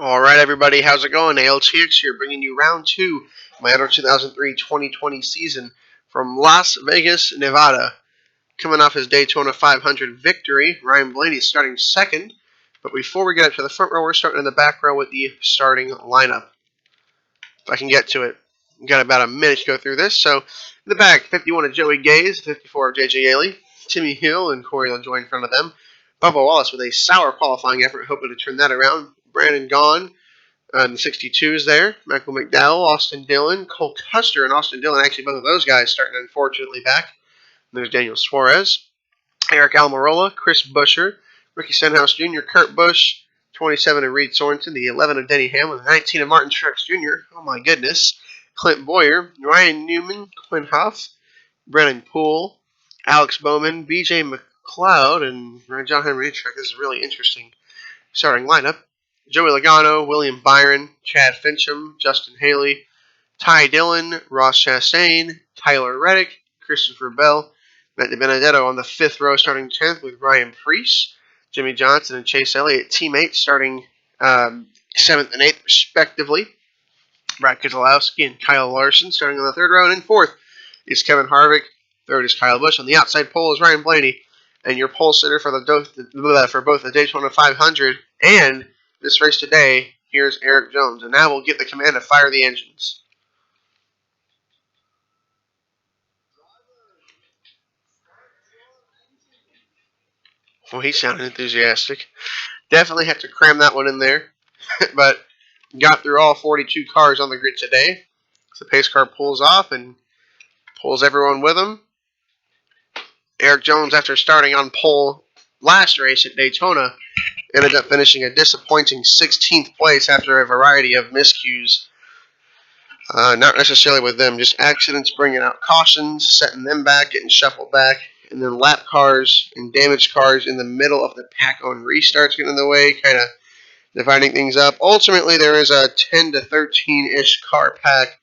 All right, everybody, how's it going? ALTX here, bringing you round two of my NR2003 2020 season from Las Vegas, Nevada. Coming off his Daytona 500 victory, Ryan Blaney is starting second. But before we get up to the front row, we're starting in the back row with the starting lineup. If I can get to it, we've got about a minute to go through this. So, in the back, 51 of Joey Gaze, 54 of J.J. Yaley, Timmy Hill and Corey LaJoy in front of them. Bubba Wallace with a sour qualifying effort, hoping to turn that around. Brandon Gaughan. The 62s there, Michael McDowell, Austin Dillon, Cole Custer, and Austin Dillon. Actually, both of those guys starting unfortunately back. And there's Daniel Suarez, Eric Almirola, Chris Buescher, Ricky Stenhouse Jr., Kurt Busch, 27 of Reed Sorensen, the 11 of Denny Hamlin, the 19 of Martin Truex Jr. Oh my goodness, Clint Boyer, Ryan Newman, Quinn Huff, Brennan Poole, Alex Bowman, B.J. McLeod, and John Henry Truex. This is really interesting starting lineup. Joey Logano, William Byron, Chad Fincham, Justin Haley, Ty Dillon, Ross Chastain, Tyler Reddick, Christopher Bell, Matt DiBenedetto on the fifth row starting 10th with Ryan Preece, Jimmy Johnson, and Chase Elliott, teammates starting 7th and 8th respectively. Brad Keselowski and Kyle Larson starting on the third row, and in fourth is Kevin Harvick. Third is Kyle Busch. On the outside pole is Ryan Blaney, and your pole sitter for both the Daytona 500 and this race today, here's Eric Jones. And now we'll get the command to fire the engines. Well, he sounded enthusiastic. Definitely had to cram that one in there. But got through all 42 cars on the grid today. So the pace car pulls off and pulls everyone with him. Eric Jones, after starting on pole last race at Daytona, ended up finishing a disappointing 16th place after a variety of miscues. Not necessarily with them, just accidents, bringing out cautions, setting them back, getting shuffled back, and then lap cars and damaged cars in the middle of the pack on restarts getting in the way, kind of dividing things up. Ultimately, there is a 10 to 13-ish car pack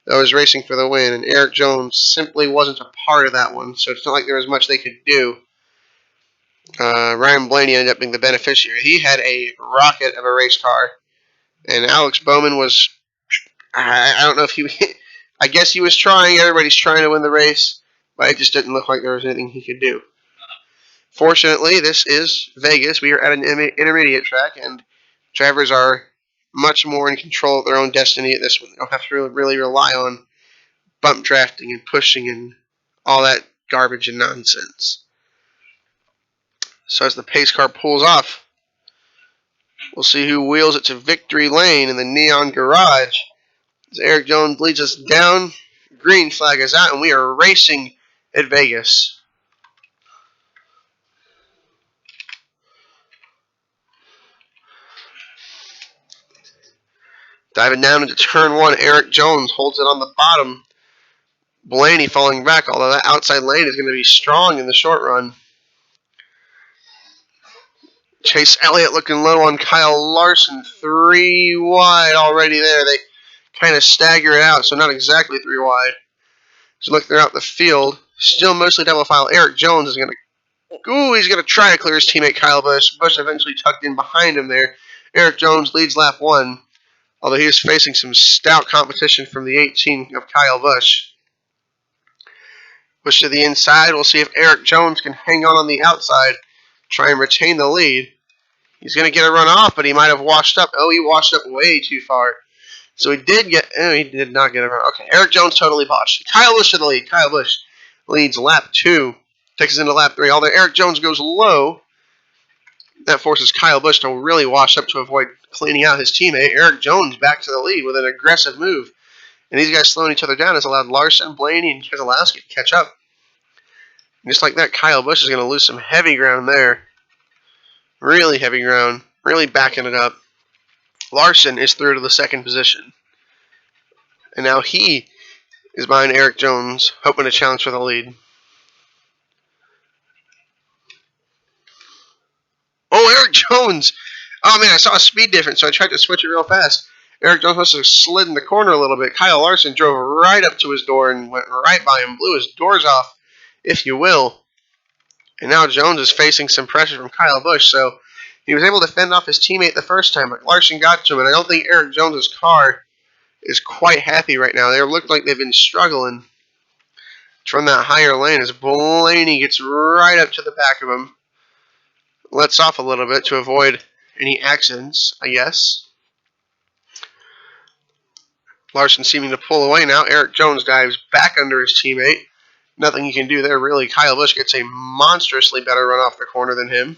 that was racing for the win, and Eric Jones simply wasn't a part of that one, so it's not like there was much they could do. Ryan Blaney ended up being the beneficiary. He had a rocket of a race car, and Alex Bowman was, I don't know if he, I guess he was trying. Everybody's trying to win the race, but it just didn't look like there was anything he could do. Fortunately, this is Vegas. We are at an intermediate track, and drivers are much more in control of their own destiny at this one. They don't have to really rely on bump drafting and pushing and all that garbage and nonsense. So as the pace car pulls off, we'll see who wheels it to victory lane in the Neon Garage. As Eric Jones leads us down, green flag is out, and we are racing at Vegas. Diving down into turn one, Eric Jones holds it on the bottom. Blaney falling back, although that outside lane is going to be strong in the short run. Chase Elliott looking low on Kyle Larson. 3 wide already there. They kind of stagger it out, so not exactly 3 wide. So look, they're out the field. Still mostly double file. Eric Jones is going to... he's going to try to clear his teammate Kyle Busch. Busch eventually tucked in behind him there. Eric Jones leads lap 1, although he is facing some stout competition from the 18 of Kyle Busch. Push to the inside. We'll see if Eric Jones can hang on the outside, try and retain the lead. He's going to get a run off, but he might have washed up. Oh, he washed up way too far. So he did not get a run. Okay, Eric Jones totally botched. Kyle Busch to the lead. Kyle Busch leads lap 2. Takes us into lap 3. Although Eric Jones goes low, that forces Kyle Busch to really wash up to avoid cleaning out his teammate. Eric Jones back to the lead with an aggressive move. And these guys slowing each other down has allowed Larson, Blaney, and Keselowski to catch up. And just like that, Kyle Busch is going to lose some heavy ground there. Really heavy ground. Really backing it up. Larson is through to the second position. And now he is behind Eric Jones, hoping to challenge for the lead. Oh, Eric Jones! Oh, man, I saw a speed difference, so I tried to switch it real fast. Eric Jones must have slid in the corner a little bit. Kyle Larson drove right up to his door and went right by him, blew his doors off, if you will. And now Jones is facing some pressure from Kyle Busch, so He was able to fend off his teammate the first time, but Larson got to him, and I don't think Eric Jones's car is quite happy right now. They look like they've been struggling from that higher lane as Blaney gets right up to the back of him. Lets off a little bit to avoid any accidents, I guess. Larson seeming to pull away now. Eric Jones dives back under his teammate. Nothing he can do there, really. Kyle Busch gets a monstrously better run off the corner than him.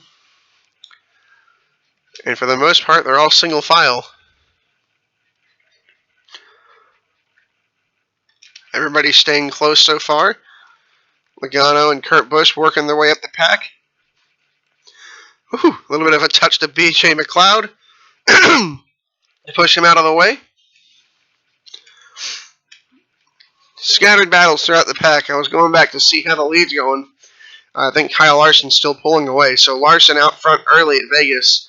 And for the most part, they're all single file. Everybody's staying close so far. Logano and Kurt Busch working their way up the pack. Whew, a little bit of a touch to B.J. McLeod to push him out of the way. Scattered battles throughout the pack. I was going back to see how the lead's going. I think Kyle Larson's still pulling away. So Larson out front early at Vegas.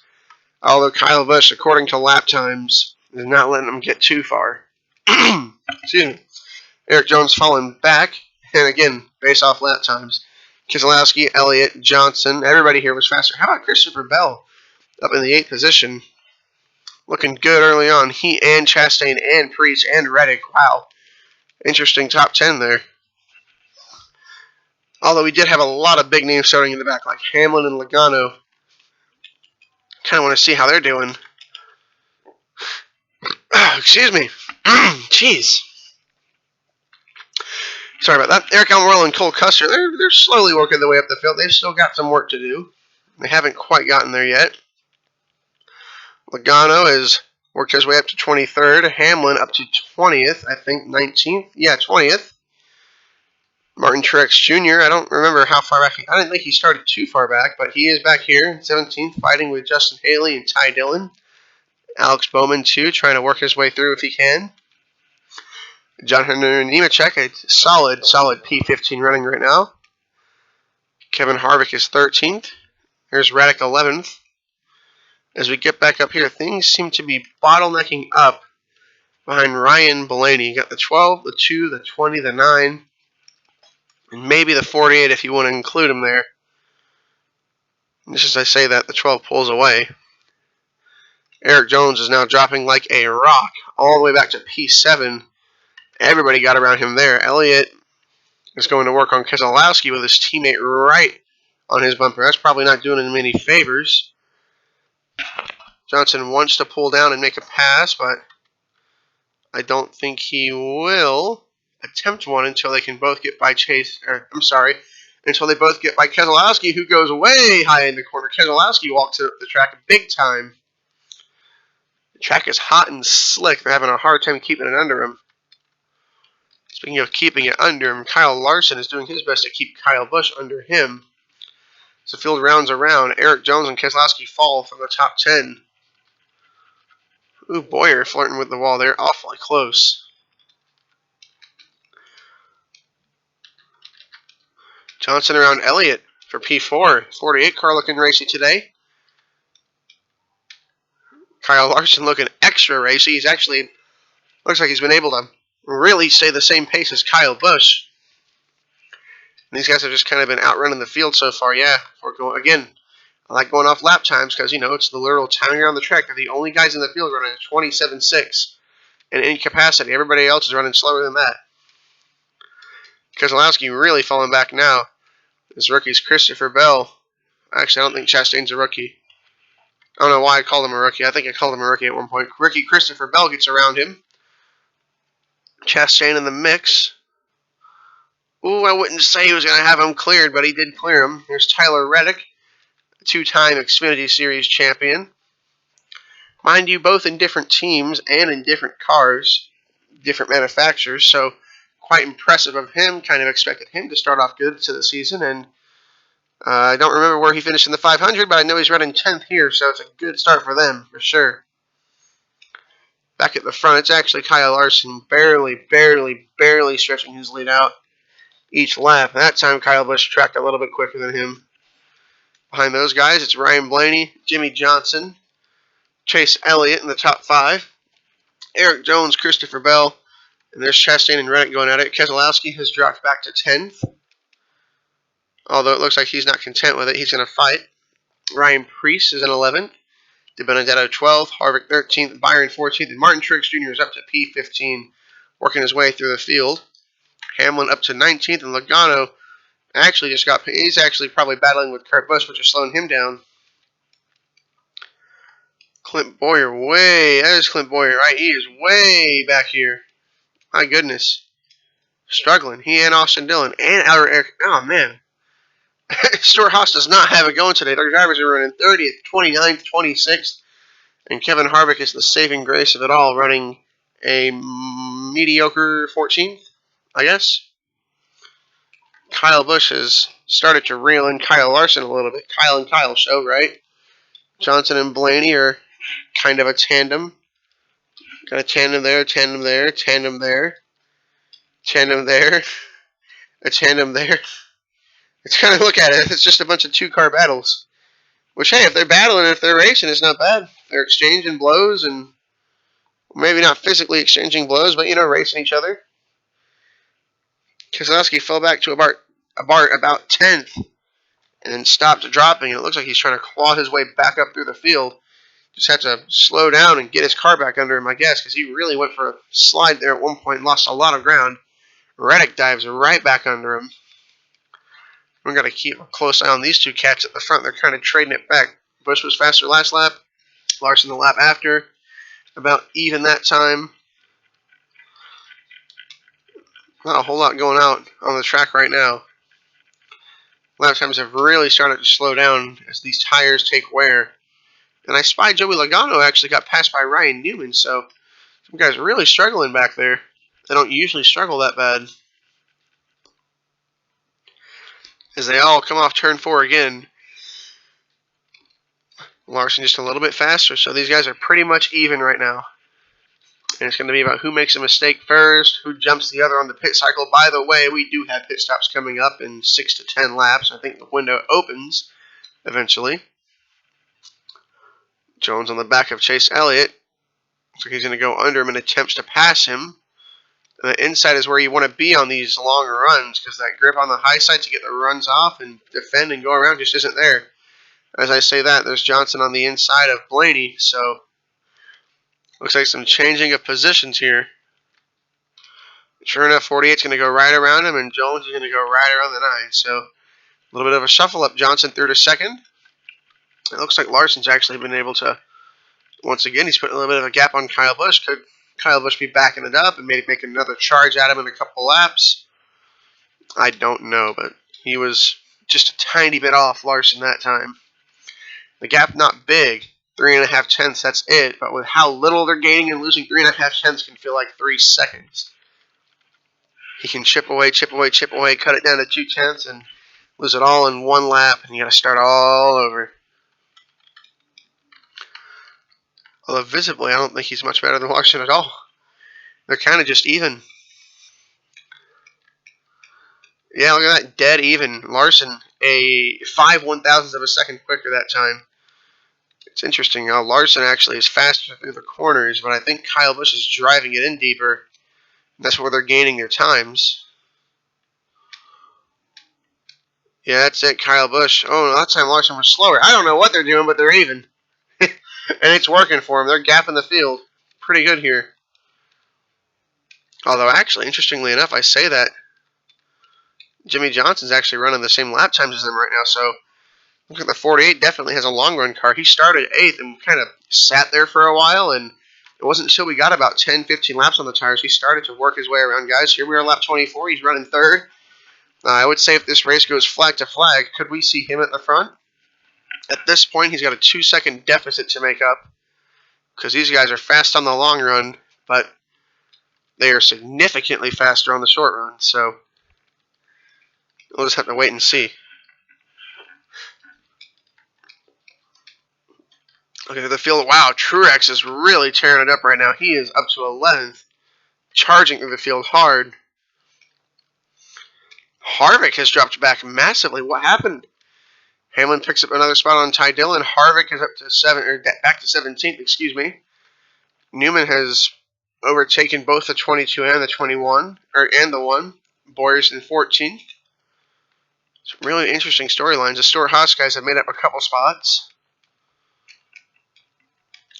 Although Kyle Busch, according to lap times, is not letting him get too far. Excuse me. Eric Jones falling back. And again, base off lap times. Keselowski, Elliott, Johnson. Everybody here was faster. How about Christopher Bell up in the 8th position? Looking good early on. He and Chastain and Preece and Reddick. Wow. Interesting top 10 there. Although we did have a lot of big names starting in the back, like Hamlin and Logano. Kind of want to see how they're doing. Oh, excuse me. Jeez. Sorry about that. Eric Almirola and Cole Custer, they're slowly working their way up the field. They've still got some work to do. They haven't quite gotten there yet. Logano has worked his way up to 23rd. Hamlin up to 20th, I think 19th. Yeah, 20th. Martin Truex Jr., I don't remember how far back. I didn't think he started too far back, but he is back here, 17th, fighting with Justin Haley and Ty Dillon. Alex Bowman, too, trying to work his way through if he can. John Hunter Nemechek, a solid P15 running right now. Kevin Harvick is 13th. There's Reddick 11th. As we get back up here, things seem to be bottlenecking up behind Ryan Blaney. You got the 12, the 2, the 20, the 9, and maybe the 48 if you want to include him there. And just as I say that, the 12 pulls away. Eric Jones is now dropping like a rock all the way back to P7. Everybody got around him there. Elliott is going to work on Keselowski with his teammate right on his bumper. That's probably not doing him any favors. Johnson wants to pull down and make a pass, but I don't think he will attempt one until they can both get by until they both get by Keselowski, who goes way high in the corner. Keselowski walks up the track big time. The track is hot and slick. They're having a hard time keeping it under him. Speaking of keeping it under him, Kyle Larson is doing his best to keep Kyle Busch under him. So field rounds around. Eric Jones and Keselowski fall from the top 10. Ooh, Boyer flirting with the wall there. Awfully close. Johnson around Elliott for P4. 48 car looking racy today. Kyle Larson looking extra racy. He's actually, looks like he's been able to really stay the same pace as Kyle Busch. And these guys have just kind of been outrunning the field so far. Yeah, again, I like going off lap times because, it's the literal timing around the track. They're the only guys in the field running at 27.6 in any capacity. Everybody else is running slower than that. Keselowski really falling back now. His rookie's Christopher Bell. Actually, I don't think Chastain's a rookie. I don't know why I called him a rookie. I think I called him a rookie at one point. Rookie Christopher Bell gets around him. Chastain in the mix. Ooh, I wouldn't say he was going to have him cleared, but he did clear him. There's Tyler Reddick, a two-time Xfinity Series champion. Mind you, both in different teams and in different cars, different manufacturers, so quite impressive of him. Kind of expected him to start off good to the season, and I don't remember where he finished in the 500, but I know he's running 10th here, so it's a good start for them, for sure. Back at the front, it's actually Kyle Larson barely stretching his lead out each lap. That time, Kyle Busch tracked a little bit quicker than him. Behind those guys, it's Ryan Blaney, Jimmy Johnson, Chase Elliott in the top 5, Eric Jones, Christopher Bell, and there's Chastain and Reddick going at it. Keselowski has dropped back to 10th. Although it looks like he's not content with it, he's going to fight. Ryan Preece is in 11th. De Benedetto 12th. Harvick 13th. Byron 14th. And Martin Truex Jr. is up to P15, working his way through the field. Hamlin up to 19th. And Logano actually just got... He's actually probably battling with Kurt Busch, which is slowing him down. Clint Bowyer that is Clint Bowyer, right? He is way back here. My goodness. Struggling. He and Austin Dillon and Eric. Oh, man. Stuart Haas does not have it going today. Their drivers are running 30th, 29th, 26th. And Kevin Harvick is the saving grace of it all, running a mediocre 14th, I guess. Kyle Busch has started to reel in Kyle Larson a little bit. Kyle and Kyle show, right? Johnson and Blaney are kind of a tandem. Got a tandem there, tandem there, tandem there, tandem there, a tandem there. It's kind of look at it. It's just a bunch of two-car battles. Which, hey, if they're battling, if they're racing, it's not bad. They're exchanging blows and maybe not physically exchanging blows, but, racing each other. Keselowski fell back to a Bart about 10th and then stopped dropping. And it looks like he's trying to claw his way back up through the field. Just had to slow down and get his car back under him, I guess, because he really went for a slide there at one point, lost a lot of ground. Reddick dives right back under him. We've got to keep a close eye on these two cats at the front. They're kind of trading it back. Busch was faster last lap. Larson the lap after. About even that time. Not a whole lot going out on the track right now. Lap times have really started to slow down as these tires take wear. And I spied Joey Logano actually got passed by Ryan Newman, so some guys are really struggling back there. They don't usually struggle that bad. As they all come off turn 4 again. Larson just a little bit faster, so these guys are pretty much even right now. And it's going to be about who makes a mistake first, who jumps the other on the pit cycle. By the way, we do have pit stops coming up in 6 to 10 laps. I think the window opens eventually. Jones on the back of Chase Elliott. So he's going to go under him and attempts to pass him. And the inside is where you want to be on these long runs because that grip on the high side to get the runs off and defend and go around just isn't there. As I say that, there's Johnson on the inside of Blaney, so looks like some changing of positions here. Sure enough, 48's going to go right around him, and Jones is going to go right around the 9. So a little bit of a shuffle up. Johnson through to second. It looks like Larson's actually been able to, once again, he's putting a little bit of a gap on Kyle Busch. Could Kyle Busch be backing it up and maybe make another charge at him in a couple laps? I don't know, but he was just a tiny bit off Larson that time. The gap not big, 3.5 tenths, that's it. But with how little they're gaining and losing, 3.5 tenths can feel like 3 seconds. He can chip away, cut it down to 2 tenths, and lose it all in one lap, and you got to start all over. Although visibly, I don't think he's much better than Larson at all. They're kind of just even. Yeah, look at that, dead even. Larson, a 5/1000th of a second quicker that time. It's interesting how Larson actually is faster through the corners, but I think Kyle Busch is driving it in deeper. That's where they're gaining their times. Yeah, that's it, Kyle Busch. Oh, no, that time Larson was slower. I don't know what they're doing, but they're even. And it's working for them. They're gapping the field. Pretty good here. Although, actually, interestingly enough, I say that Jimmy Johnson's actually running the same lap times as them right now, so look at the 48 definitely has a long run car. He started 8th and kind of sat there for a while, and it wasn't until we got about 10, 15 laps on the tires he started to work his way around guys. Here we are, lap 24. He's running 3rd. I would say if this race goes flag to flag, could we see him at the front? At this point, he's got a 2-second deficit to make up because these guys are fast on the long run, but they are significantly faster on the short run. So we'll just have to wait and see. Okay, the field. Wow, Truex is really tearing it up right now. He is up to 11th, charging through the field hard. Harvick has dropped back massively. What happened? Hamlin picks up another spot on Ty Dillon. Harvick is up to back to 17th. Excuse me. Newman has overtaken both the 22 and the 21, and the 1. Boyer's in 14th. Some really interesting storylines. The Stuart Haas guys have made up a couple spots.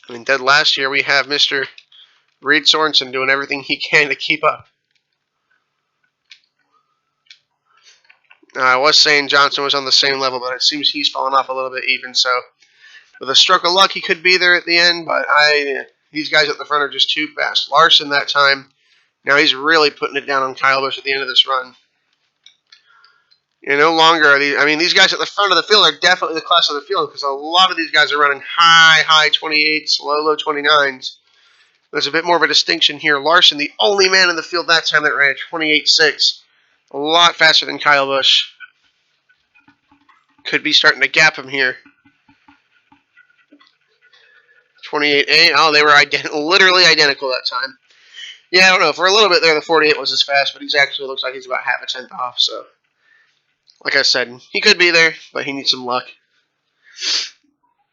I mean, dead last year we have Mr. Reed Sorensen doing everything he can to keep up. I was saying Johnson was on the same level, but it seems he's fallen off a little bit even. So, with a stroke of luck, he could be there at the end, but these guys at the front are just too fast. Larson that time, now he's really putting it down on Kyle Busch at the end of this run. No longer are these guys at the front of the field are definitely the class of the field because a lot of these guys are running high 28s, low 29s. There's a bit more of a distinction here. Larson, the only man in the field that time that ran a 28.6. A lot faster than Kyle Busch. Could be starting to gap him here. 28.8. Oh, they were literally identical that time. Yeah, I don't know. For a little bit there, the 48 was as fast, but he's actually looks like he's about half a tenth off. So, like I said, he could be there, but he needs some luck.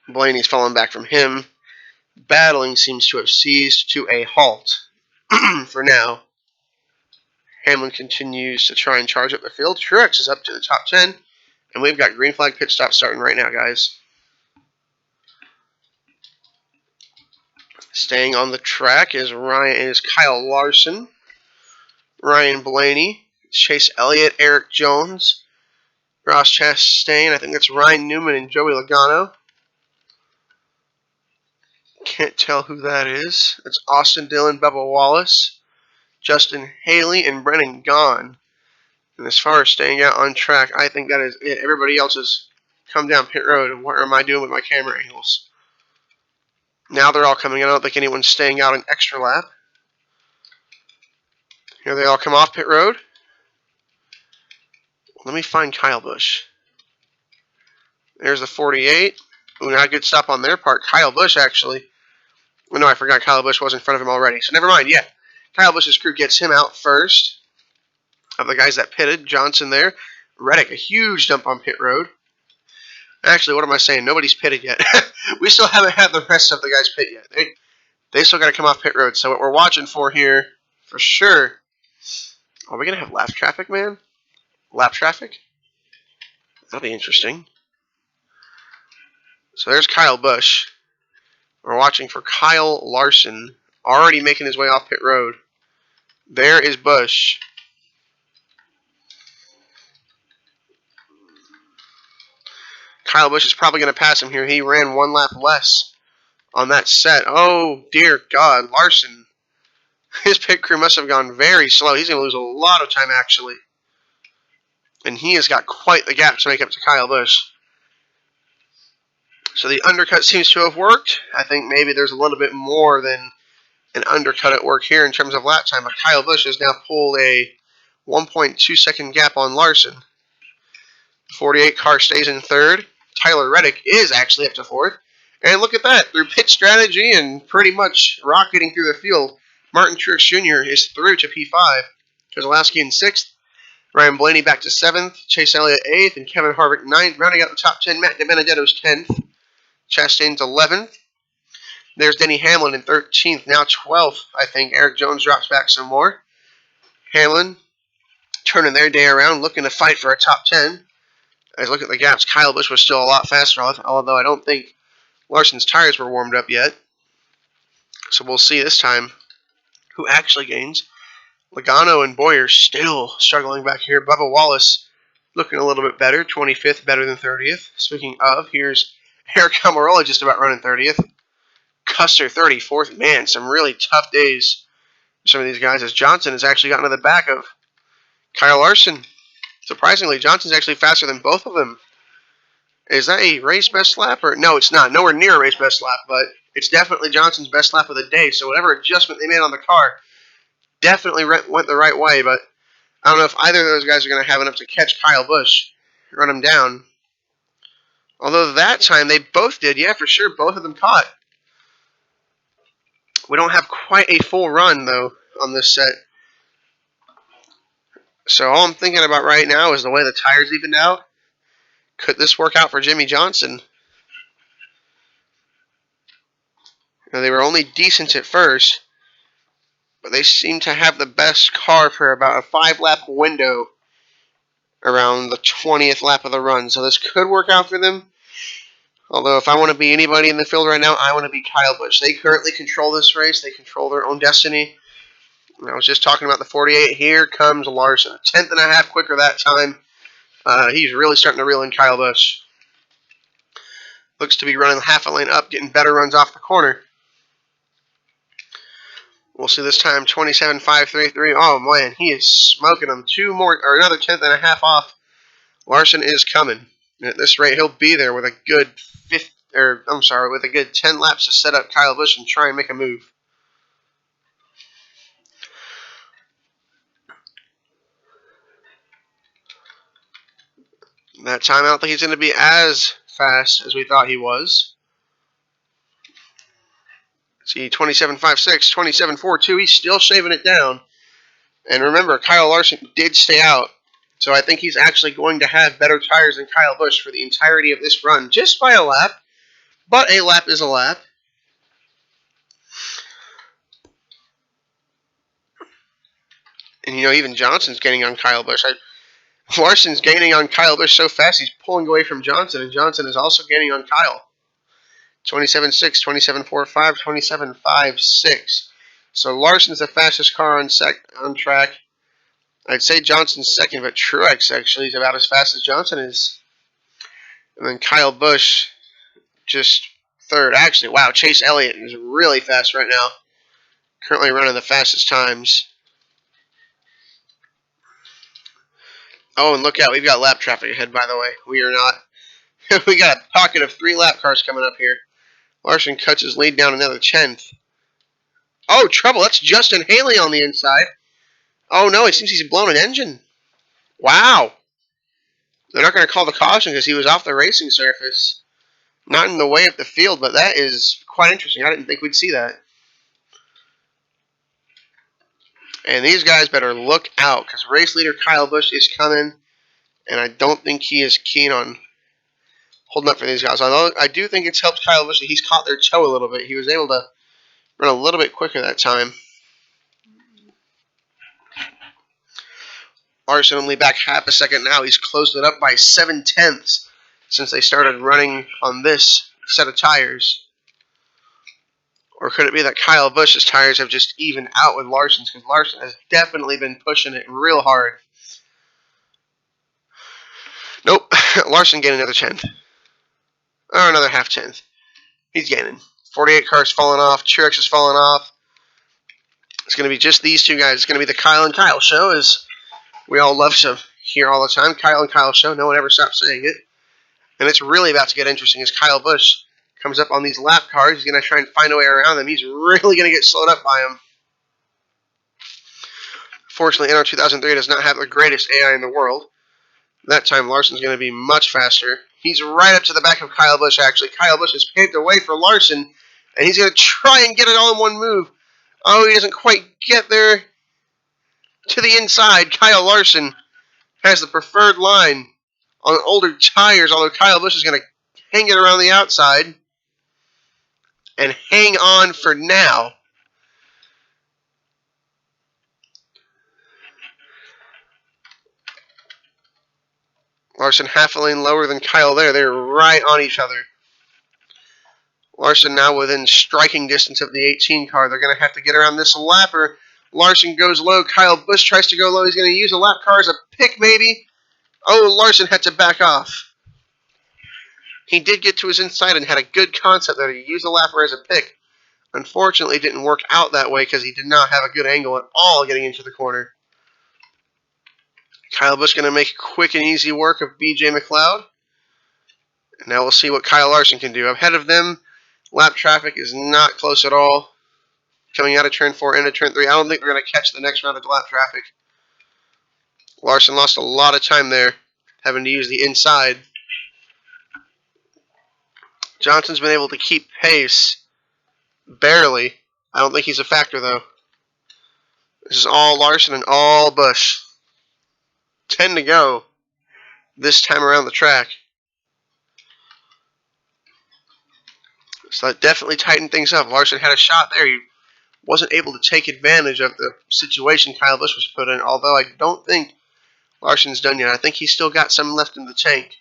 Blaney's fallen back from him. Battling seems to have ceased to a halt for now. Hamlin continues to try and charge up the field. Truex is up to the top 10, and we've got green flag pit stop starting right now, guys. Staying on the track is Kyle Larson, Ryan Blaney, Chase Elliott, Eric Jones, Ross Chastain. I think that's Ryan Newman and Joey Logano. Can't tell who that is. It's Austin Dillon, Bubba Wallace, Justin Haley, and Brennan Gaughan. And as far as staying out on track, I think that is it. Everybody else has come down pit road. And what am I doing with my camera angles? Now they're all coming in. I don't think anyone's staying out an extra lap. Here they all come off pit road. Let me find Kyle Busch. There's the 48. Ooh, not a good stop on their part. Kyle Busch, actually. Oh, no, I forgot Kyle Busch was in front of him already. So never mind, yeah. Kyle Busch's crew gets him out first. Of the guys that pitted, Johnson there. Reddick, a huge dump on pit road. Actually, what am I saying? Nobody's pitted yet. We still haven't had the rest of the guys pit yet. They still got to come off pit road. So what we're watching for here, for sure. Are we going to have lap traffic, man? Lap traffic? That'll be interesting. So there's Kyle Busch. We're watching for Kyle Larson, already making his way off pit road. There is Busch. Kyle Busch is probably going to pass him here. He ran one lap less on that set. Oh, dear God. Larson. His pit crew must have gone very slow. He's going to lose a lot of time, actually. And he has got quite the gap to make up to Kyle Busch. So the undercut seems to have worked. I think maybe there's a little bit more than an undercut at work here in terms of lap time. But Kyle Busch has now pulled a 1.2 second gap on Larson. 48 car stays in third. Tyler Reddick is actually up to fourth. And look at that. Through pit strategy and pretty much rocketing through the field, Martin Truex Jr. is through to P5. Keselowski in sixth. Ryan Blaney back to seventh. Chase Elliott eighth. And Kevin Harvick ninth. Rounding out the top 10, Matt DiBenedetto's 10th. Chastain's 11th. There's Denny Hamlin in 13th. Now 12th, I think. Eric Jones drops back some more. Hamlin turning their day around, looking to fight for a top 10. As look at the gaps, Kyle Busch was still a lot faster, although I don't think Larson's tires were warmed up yet. So we'll see this time who actually gains. Logano and Boyer still struggling back here. Bubba Wallace looking a little bit better, 25th, better than 30th. Speaking of, here's Eric Almirola just about running 30th. Custer 34th. Man, some really tough days for some of these guys as Johnson has actually gotten to the back of Kyle Larson. Surprisingly, Johnson's actually faster than both of them. Is that a race best lap? Or no, it's not. Nowhere near a race best lap, but it's definitely Johnson's best lap of the day. So whatever adjustment they made on the car definitely went the right way. But I don't know if either of those guys are going to have enough to catch Kyle Busch, run him down. Although that time they both did. Yeah, for sure. Both of them caught. We don't have quite a full run, though, on this set. So all I'm thinking about right now is the way the tires evened out. Could this work out for Jimmy Johnson? Now, they were only decent at first, but they seem to have the best car for about a 5-lap window around the 20th lap of the run. So this could work out for them. Although if I want to be anybody in the field right now, I want to be Kyle Busch. They currently control this race. They control their own destiny. And I was just talking about the 48. Here comes Larson. A tenth and a half quicker that time. He's really starting to reel in Kyle Busch. Looks to be running half a lane up, getting better runs off the corner. We'll see this time 27.533. Oh man, he is smoking them. Another tenth and a half off. Larson is coming. And at this rate, he'll be there with a good with a good 10 laps to set up Kyle Busch and try and make a move. That time, I don't think he's going to be as fast as we thought he was. See, 27.56, 27.42. He's still shaving it down. And remember, Kyle Larson did stay out. So I think he's actually going to have better tires than Kyle Busch for the entirety of this run, just by a lap. But a lap is a lap. And, even Johnson's gaining on Kyle Busch. Larson's gaining on Kyle Busch so fast, he's pulling away from Johnson, and Johnson is also gaining on Kyle. 27.6, 27.45, 27.56. So Larson's the fastest car on track. I'd say Johnson's second, but Truex actually is about as fast as Johnson is. And then Kyle Busch just third. Actually, wow, Chase Elliott is really fast right now. Currently running the fastest times. Oh, and look out, we've got lap traffic ahead, by the way. We are not. We got a pocket of 3 lap cars coming up here. Larson cuts his lead down another 10th. Oh, trouble. That's Justin Haley on the inside. Oh, no, it seems he's blown an engine. Wow. They're not going to call the caution because he was off the racing surface. Not in the way of the field, but that is quite interesting. I didn't think we'd see that. And these guys better look out because race leader Kyle Busch is coming, and I don't think he is keen on holding up for these guys. Although I do think it's helped Kyle Busch that he's caught their toe a little bit. He was able to run a little bit quicker that time. Larson only back half a second now. He's closed it up by 7/10 since they started running on this set of tires. Or could it be that Kyle Busch's tires have just evened out with Larson's? Because Larson has definitely been pushing it real hard. Nope. Larson gained another 10th. Or another half 10th. He's gaining. 48 cars falling off. Truex is falling off. It's going to be just these two guys. It's going to be the Kyle and Kyle show, as we all love to hear all the time. Kyle and Kyle show. No one ever stops saying it. And it's really about to get interesting as Kyle Busch comes up on these lap cars. He's going to try and find a way around them. He's really going to get slowed up by them. Fortunately, NR2003 does not have the greatest AI in the world. That time, Larson's going to be much faster. He's right up to the back of Kyle Busch, actually. Kyle Busch has paved the way for Larson, and he's going to try and get it all in one move. Oh, he doesn't quite get there to the inside. Kyle Larson has the preferred line on older tires, although Kyle Busch is going to hang it around the outside and hang on for now. Larson half a lane lower than Kyle there. They're right on each other. Larson now within striking distance of the 18 car. They're going to have to get around this lapper. Larson goes low. Kyle Busch tries to go low. He's going to use a lap car as a pick, maybe. Oh, Larson had to back off. He did get to his inside and had a good concept there to use a lapper as a pick. Unfortunately, it didn't work out that way because he did not have a good angle at all getting into the corner. Kyle Busch going to make quick and easy work of BJ McLeod. And now we'll see what Kyle Larson can do. Ahead of them, lap traffic is not close at all. Coming out of turn 4 into turn 3. I don't think we're going to catch the next round of lap traffic. Larson lost a lot of time there, having to use the inside. Johnson's been able to keep pace. Barely. I don't think he's a factor, though. This is all Larson and all Busch. 10 to go this time around the track. So that definitely tightened things up. Larson had a shot there. He wasn't able to take advantage of the situation Kyle Busch was put in, although I don't think Larson's done yet. I think he's still got some left in the tank.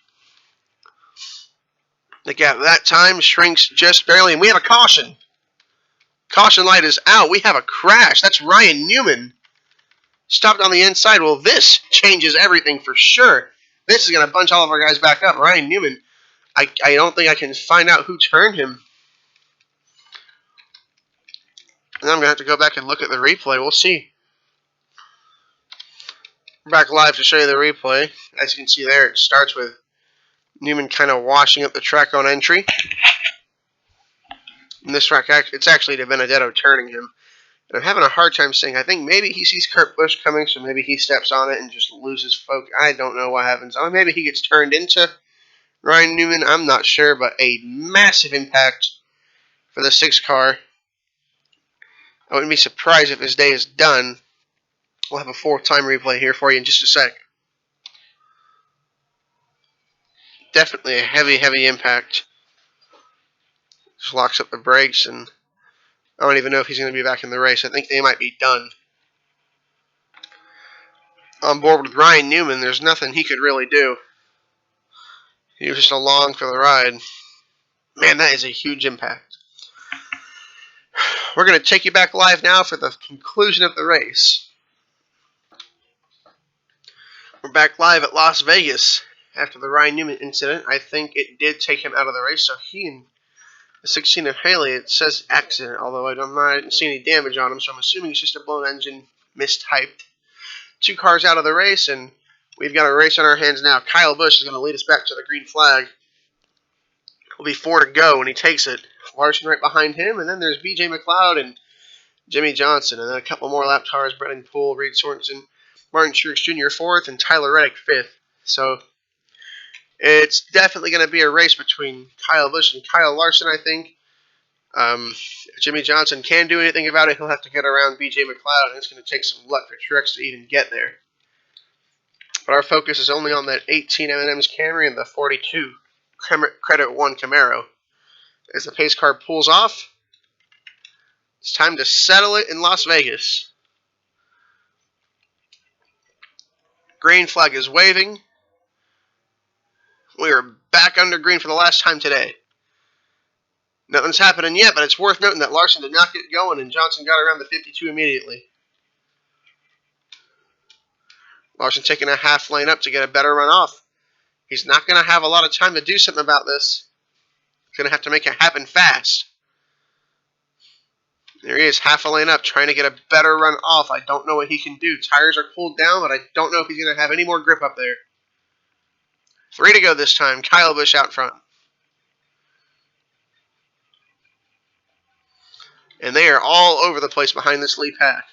The gap that time shrinks just barely, and we have a caution. Caution light is out. We have a crash. That's Ryan Newman. Stopped on the inside. Well, this changes everything for sure. This is going to bunch all of our guys back up. Ryan Newman, I don't think I can find out who turned him. And I'm going to have to go back and look at the replay. We'll see. We're back live to show you the replay. As you can see there, it starts with Newman kind of washing up the track on entry. And this track, it's actually De Benedetto turning him. And I'm having a hard time saying, I think maybe he sees Kurt Busch coming, so maybe he steps on it and just loses focus. I don't know what happens. Oh, maybe he gets turned into Ryan Newman. I'm not sure, but a massive impact for the 6 car. I wouldn't be surprised if his day is done. We'll have a 4th time replay here for you in just a sec. Definitely a heavy impact. Just locks up the brakes, and I don't even know if he's going to be back in the race. I think they might be done. On board with Ryan Newman, there's nothing he could really do. He was just along for the ride. Man, that is a huge impact. We're going to take you back live now for the conclusion of the race. We're back live at Las Vegas after the Ryan Newman incident. I think it did take him out of the race, so he and the 16 of Haley, it says accident, although I didn't see any damage on him, so I'm assuming it's just a blown engine, mistyped. 2 cars out of the race, and we've got a race on our hands now. Kyle Busch is going to lead us back to the green flag. It'll be 4 to go when he takes it. Larson right behind him, and then there's B.J. McLeod and Jimmy Johnson, and then a couple more lap cars, Brennan Poole, Reed Sorensen, Martin Truex Jr. 4th, and Tyler Reddick 5th. So it's definitely going to be a race between Kyle Busch and Kyle Larson, I think. If Jimmy Johnson can do anything about it, he'll have to get around B.J. McLeod, and it's going to take some luck for Truex to even get there. But our focus is only on that 18 M&M's Camry and the 42 Credit 1 Camaro. As the pace car pulls off, it's time to settle it in Las Vegas. Green flag is waving. We are back under green for the last time today. Nothing's happening yet, but it's worth noting that Larson did not get going and Johnson got around the 52 immediately. Larson taking a half lane up to get a better run off. He's not going to have a lot of time to do something about this. He's going to have to make it happen fast. There he is, half a lane up, trying to get a better run off. I don't know what he can do. Tires are cooled down, but I don't know if he's going to have any more grip up there. 3 to go this time. Kyle Busch out front. And they are all over the place behind this lead pack.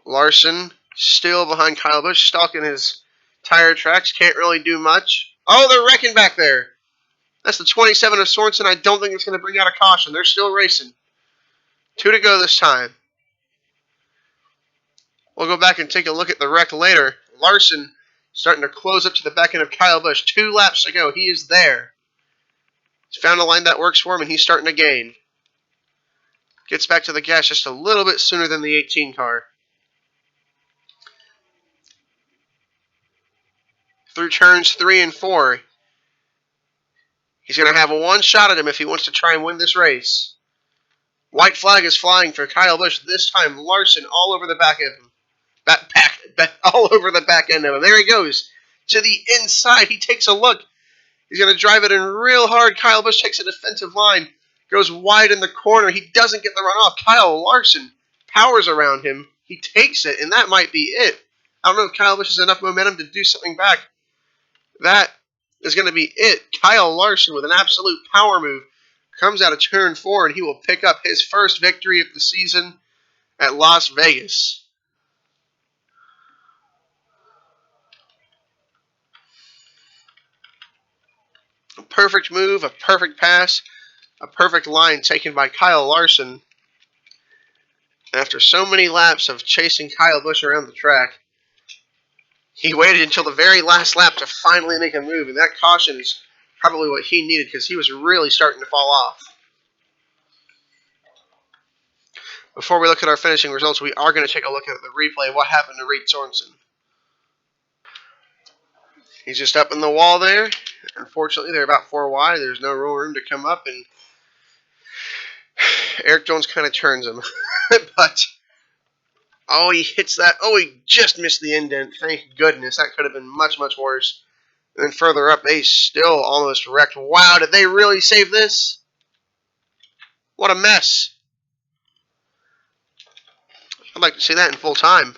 Larson still behind Kyle Busch, stalking his tire tracks. Can't really do much. Oh, they're wrecking back there. That's the 27 of Sorensen. I don't think it's going to bring out a caution. They're still racing. 2 to go this time. We'll go back and take a look at the wreck later. Larson starting to close up to the back end of Kyle Busch. 2 laps to go. He is there. He's found a line that works for him, and he's starting to gain. Gets back to the gas just a little bit sooner than the 18 car. Through turns 3 and 4. He's going to have one shot at him if he wants to try and win this race. White flag is flying for Kyle Busch. This time, Larson all over the back end of him. All over the back end of him. There he goes. To the inside. He takes a look. He's going to drive it in real hard. Kyle Busch takes a defensive line. Goes wide in the corner. He doesn't get the run off. Kyle Larson powers around him. He takes it, and that might be it. I don't know if Kyle Busch has enough momentum to do something back. That is going to be it. Kyle Larson with an absolute power move comes out of turn 4, and he will pick up his first victory of the season at Las Vegas. A perfect move, a perfect pass, a perfect line taken by Kyle Larson. After so many laps of chasing Kyle Busch around the track, he waited until the very last lap to finally make a move, and that caution is probably what he needed because he was really starting to fall off. Before we look at our finishing results, we are going to take a look at the replay of what happened to Reed Sorensen. He's just up in the wall there. Unfortunately, they're about 4 wide. There's no real room to come up, and Erik Jones kind of turns him. But, oh, he hits that. Oh, he just missed the indent. Thank goodness. That could have been much, much worse. And then further up, they still almost wrecked. Wow, did they really save this? What a mess. I'd like to see that in full time.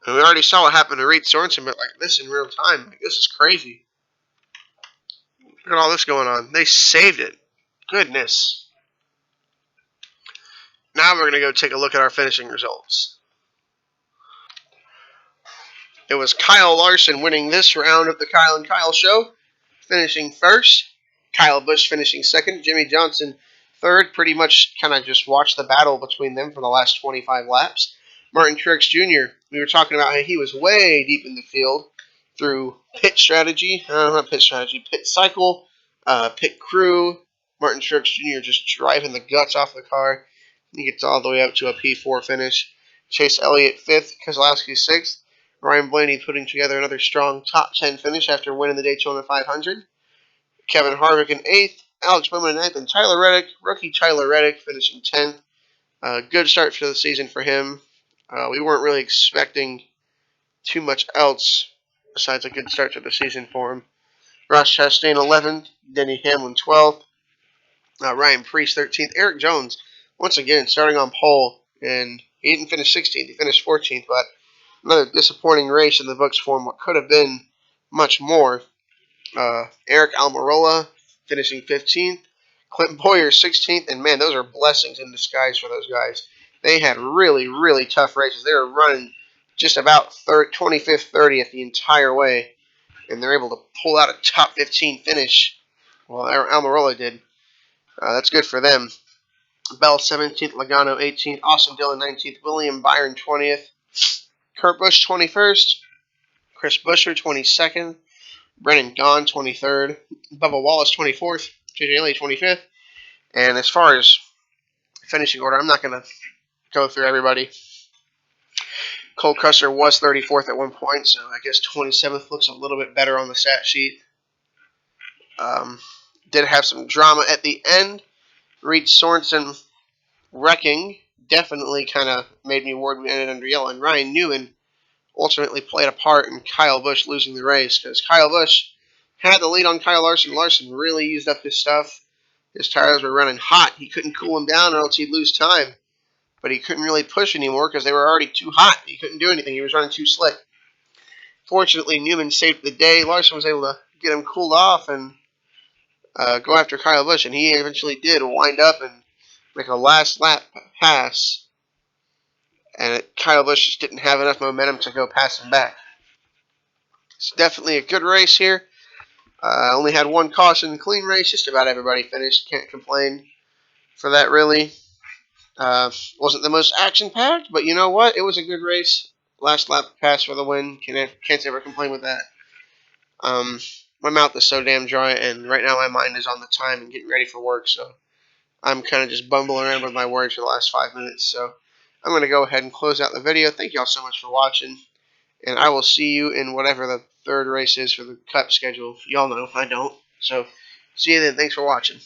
And we already saw what happened to Reed Sorensen, but like this in real time. Like, this is crazy. Look at all this going on. They saved it. Goodness. Now we're going to go take a look at our finishing results. It was Kyle Larson winning this round of the Kyle and Kyle Show, finishing first. Kyle Busch finishing second. Jimmy Johnson third. Pretty much kind of just watched the battle between them for the last 25 laps. Martin Truex Jr., we were talking about how he was way deep in the field through pit strategy. Not pit strategy. Pit cycle, pit crew. Martin Truex Jr. just driving the guts off the car. He gets all the way up to a P4 finish. Chase Elliott 5th. Keselowski 6th. Ryan Blaney putting together another strong top 10 finish after winning the Daytona 500. Kevin Harvick in 8th. Alex Bowman in 9th. And Tyler Reddick, rookie Tyler Reddick, finishing 10th. Good start for the season for him. We weren't really expecting too much else besides a good start to the season for him. Ross Chastain 11th. Denny Hamlin 12th. Ryan Preece 13th. Erik Jones, once again, starting on pole. And he didn't finish 16th. He finished 14th, but another disappointing race in the books for him. What could have been much more. Eric Almirola finishing 15th. Clint Boyer 16th. And, man, those are blessings in disguise for those guys. They had really, really tough races. They were running just about 25th, 30th the entire way. And they're able to pull out a top 15 finish. Well, Almirola did. That's good for them. Bell 17th. Logano 18th. Austin Dillon 19th. William Byron 20th. Kurt Busch 21st. Chris Buescher 22nd. Brennan Gaughan 23rd. Bubba Wallace 24th. JJ Elliott 25th. And as far as finishing order, I'm not going to go through everybody. Cole Custer was 34th at one point, so I guess 27th looks a little bit better on the stat sheet. Did have some drama at the end. Reed Sorensen wrecking definitely kind of made me worried we ended under yellow. And Ryan Newman ultimately played a part in Kyle Busch losing the race because Kyle Busch had the lead on Kyle Larson. Larson really used up his stuff. His tires were running hot. He couldn't cool them down or else he'd lose time. But he couldn't really push anymore because they were already too hot. He couldn't do anything. He was running too slick. Fortunately, Newman saved the day. Larson was able to get him cooled off and go after Kyle Busch, and he eventually did wind up and make a last lap pass. And Kyle Busch just didn't have enough momentum to go past him back. It's definitely a good race here. Only had one caution, clean race. Just about everybody finished. Can't complain for that, really. Wasn't the most action-packed, but you know what? It was a good race. Last lap pass for the win. Can't ever complain with that. My mouth is so damn dry, and right now my mind is on the time and getting ready for work, so I'm kind of just bumbling around with my words for the last 5 minutes. So I'm going to go ahead and close out the video. Thank you all so much for watching, and I will see you in whatever the third race is for the Cup schedule. Y'all know, I don't. So see you then. Thanks for watching.